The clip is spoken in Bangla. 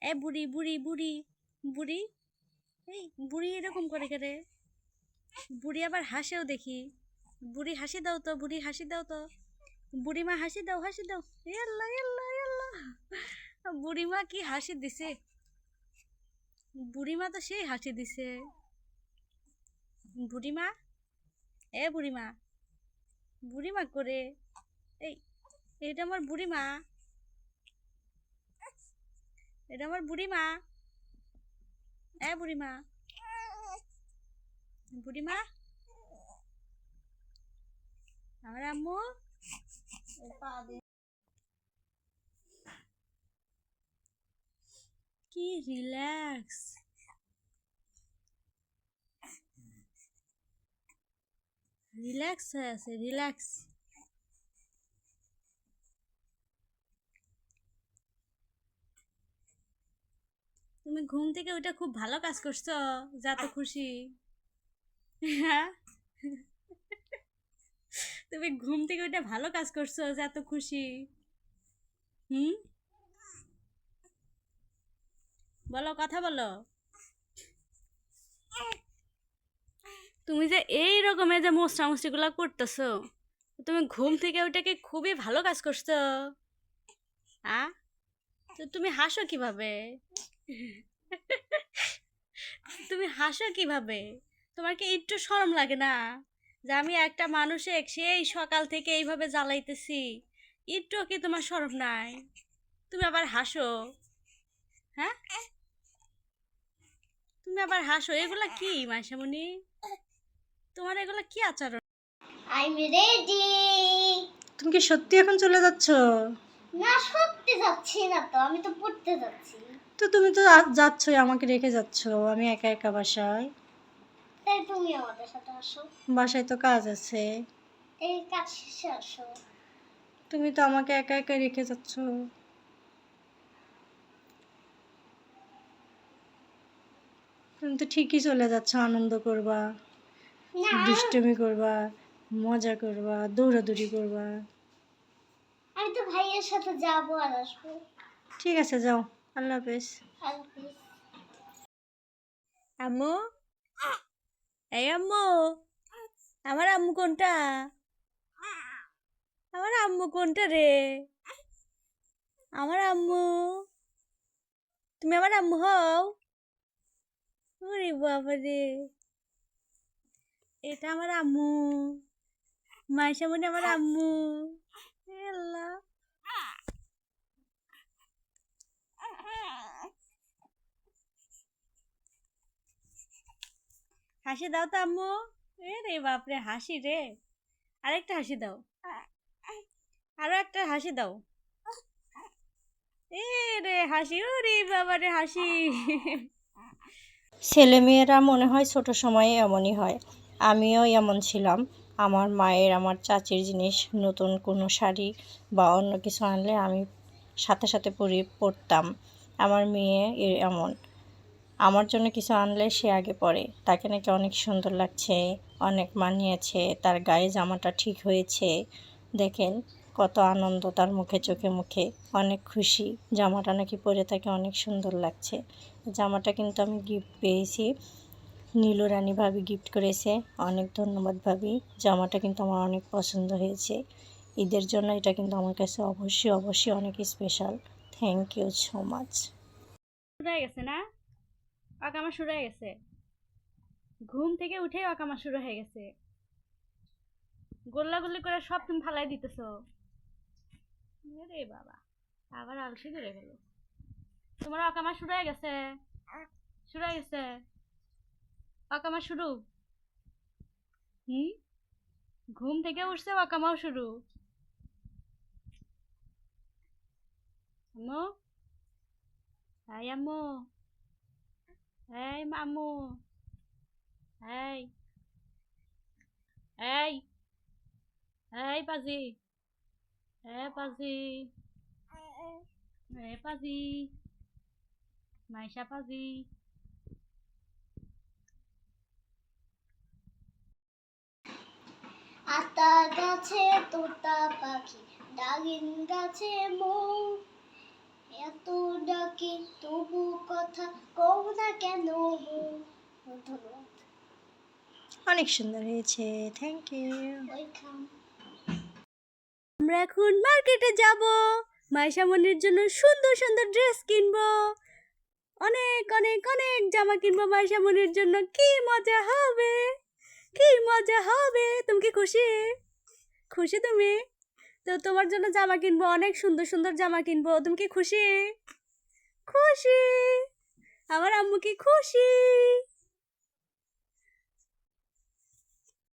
এ বুড়ি বুড়ি বুড়ি বুড়ি, এই বুড়ি এরকম করে কেরে? বুড়ি আবার হাসেও দেখি। বুড়ি হাসি দাও তো, বুড়ি হাসি দাও তো। বুড়িমা হাসি দাও, হাসি দাও। ইয়াল্লা ইয়াল্লা ইয়াল্লা, বুড়িমা কি হাসি দিছে! বুড়িমা তো সেই হাসি দিছে। বুড়িমা, এ বুড়িমা, বুড়িমা করে। এই, এটা আমার বুড়িমা, এটা আমার বুড়িমা। এ বুড়িমা, বুড়িমা, আমার আম্মু। কি রিল্যাক্স, রিল্যাক্স হয়ে আছে, রিল্যাক্স। তুমি ঘুম থেকে ওইটা খুব ভালো কাজ করছো, যা তো খুশি। হ্যাঁ, তুমি ঘুম থেকে ওইটা ভালো কাজ করছো, যা তো খুশি। হুম, বলো, কথা বলো। তুমি যে এই রকমের যে মোস্টামুষ্টিগুলো করতেছো, তুমি ঘুম থেকে ওইটাকে খুবই ভালো কাজ করছো। আ, তো তুমি হাসো কিভাবে? তুমি হাসো কিভাবে? তোমার কি একটু শরম লাগে না যে আমি একটা মানুষে সেই সকাল থেকে এইভাবে জ্বালাইতেছি? একটু কি তোমার শরম নাই? তুমি আবার হাসো। হ্যাঁ, তুমি আবার হাসো, এগুলা কি মাইশামণি? তোমার এগুলা কি আচরণ? I'm ready. তুমি কি সত্যি এখন চলে যাচ্ছ? না, সত্যি যাচ্ছি না তো, আমি তো পড়তে যাচ্ছি। তো তুমি তো যাচ্ছই, আমাকে রেখে যাচ্ছ, আমি একা একা বাসায়। তাই তুমি আমাদের সাথে আসো, বাসায় তো কাজ আছে। এই কাজ শেষে আসো। তুমি তো আমাকে একা একা রেখে যাচ্ছ। তুমি তো ঠিকই চলে যাচ্ছ, আনন্দ করবা, না, দুষ্টুমি করবা, মজা করবা, দৌড়াদৌড়ি করবা। আমি তো ভাইয়ের সাথে যাবো আর আসবো। ঠিক আছে, যাও। আল্লাহ হাফেজ। আল্লাহ হাফেজ। আম্মু, এই আম্মু, আমার আম্মু কোনটা? আমার আম্মু কোনটা রে? আমার আম্মু, তুমি আমার আম্মু হও? ওরে বাবা রে, এটা আমার আম্মু, মাইশামণি আমার আম্মু। হে আল্লাহ, হাসি দাও তো আম্মু। এ রে বাপরে, হাসি রে। আরেকটা হাসি দাও, আরো একটা হাসি দাও। এ রে হাসি, ওরে বাবা রে হাসি। ছেলেমেয়েরা মনে হয় ছোট সময়ে এমনই হয়। আমিও এমন ছিলাম। আমার মায়ের, আমার চাচির জিনিস, নতুন কোনো শাড়ি বা অন্য কিছু আনলে আমি সাথে সাথে পরতাম। আমার মেয়ে এমন। আমার জন্য কিছু আনলে সে আগে পরে। তাকে নাকি অনেক সুন্দর লাগছে, অনেক মানিয়েছে, তার গায়ে জামাটা ঠিক হয়েছে। দেখেন কত আনন্দ তার মুখে, চোখে মুখে। অনেক খুশি, জামাটা নাকি পরে তাকে অনেক সুন্দর লাগছে। জামাটা কিন্তু আমি গিফট পেয়েছি, নীলু রানী ভাবি গিফট করেছে। অনেক ধন্যবাদ ভাবি, জামাটা কিন্তু আমার অনেক পছন্দ হয়েছে। ঈদের জন্য এটা কিন্তু আমার কাছে অবশ্যই অবশ্যই অনেক special. Thank you so much. শুরু হয়ে গেছে না? অকামা শুরু হয়ে গেছে। ঘুম থেকে উঠে অকামা শুরু হয়ে গেছে। গোল্লা গুল্লি করে সব তুমি ফালাই দিতেছো। রে বাবা, আবার আলসি ধরে গেল। তোমার অকামা শুরু হয়ে গেছে, শুরু হয়ে গেছে, অকামা শুরু। হুম, ঘুম থেকে উঠছে, অকামাও শুরু। আম্মু, এই আম্মু, এই মামু, এই, এই, এই পাজি, এ পাজি, এ পাজি, মাইশা পাজি। আতা গাছে তোতা পাখি, ডালিম গাছে মৌ, এত ডাকে তবু না কেন ধন্যবাদ। অনেক সুন্দর হয়েছে, থ্যাংক ইউ। ওয়েলকাম। আমরা এখন মার্কেটে যাব, মাইশামনির জন্য সুন্দর সুন্দর ড্রেস কিনবো, অনেক অনেক অনেক জামা কিনবো মাইশামনির জন্য। কি মজা হবে, কি মজা হবে। তুমি কি খুশি? খুশি তুমি? তো তোমার জন্য জামা কিনবো, অনেক সুন্দর সুন্দর জামা কিনবো। তুমি কি খুশি? খুশি? আমার আম্মু কি খুশি?